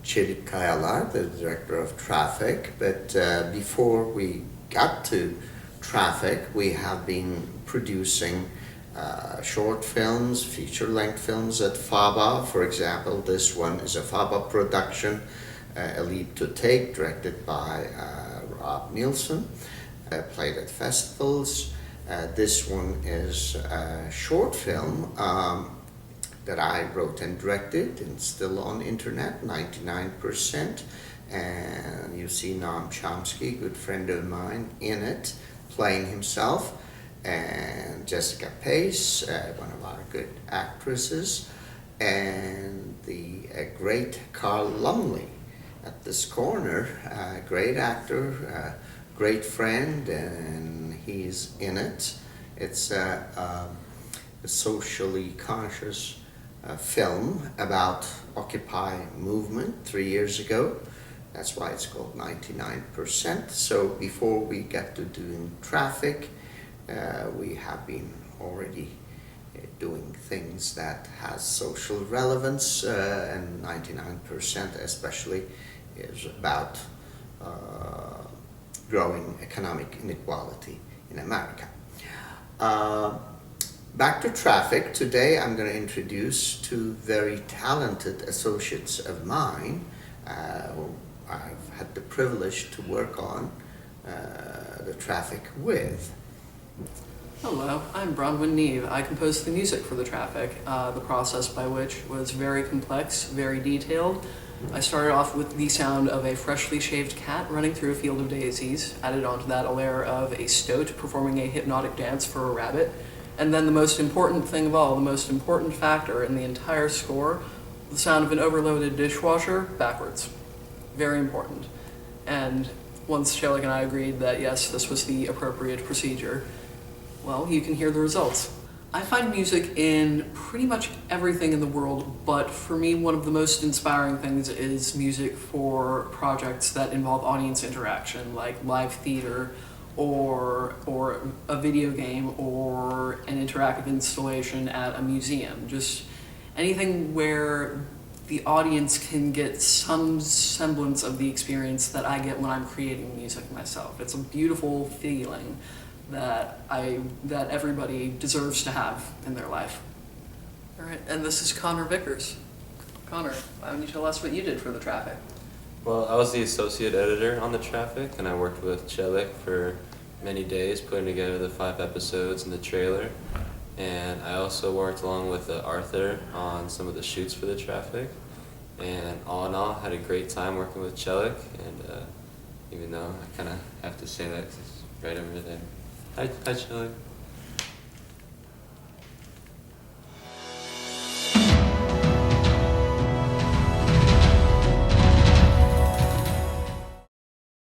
Celik Kayalar, the director of Traffick, but before we got to Traffic, we have been producing short films, feature-length films at FABA. For example, this one is a FABA production, A Leap to Take, directed by Rob Nielsen, played at festivals. This one is a short film that I wrote and directed, and still on internet, 99%. And you see Noam Chomsky, a good friend of mine, in it, playing himself, and Jessica Pace, one of our good actresses, and the great Carl Lumley at this corner, great actor, great friend, and he's in it. It's a socially conscious film about Occupy movement 3 years ago. That's why it's called 99%. So before we get to doing Traffic, we have been already doing things that has social relevance, and 99% especially is about growing economic inequality in America. Back to Traffic. Today I'm going to introduce two very talented associates of mine who I've had the privilege to work on the Traffic with. Hello, I'm Bronwyn Neve. I composed the music for the Traffic, the process by which was very complex, very detailed. I started off with the sound of a freshly shaved cat running through a field of daisies, added onto that a layer of a stoat performing a hypnotic dance for a rabbit, and then the most important thing of all, the most important factor in the entire score, the sound of an overloaded dishwasher backwards. Very important. And once Celik and I agreed that yes, this was the appropriate procedure, well, you can hear the results. I find music in pretty much everything in the world, but for me, one of the most inspiring things is music for projects that involve audience interaction, like live theater, or a video game, or an interactive installation at a museum. Just anything where the audience can get some semblance of the experience that I get when I'm creating music myself. It's a beautiful feeling that everybody deserves to have in their life. All right, and this is Connor Vickers. Connor, why don't you tell us what you did for the Traffic? Well, I was the associate editor on the Traffic, and I worked with Celik for many days putting together the 5 episodes and the trailer. And I also worked along with Arthur on some of the shoots for the Traffic. And all in all, had a great time working with Celik, and even though I kind of have to say that 'cause it's right over there. Hi Celik.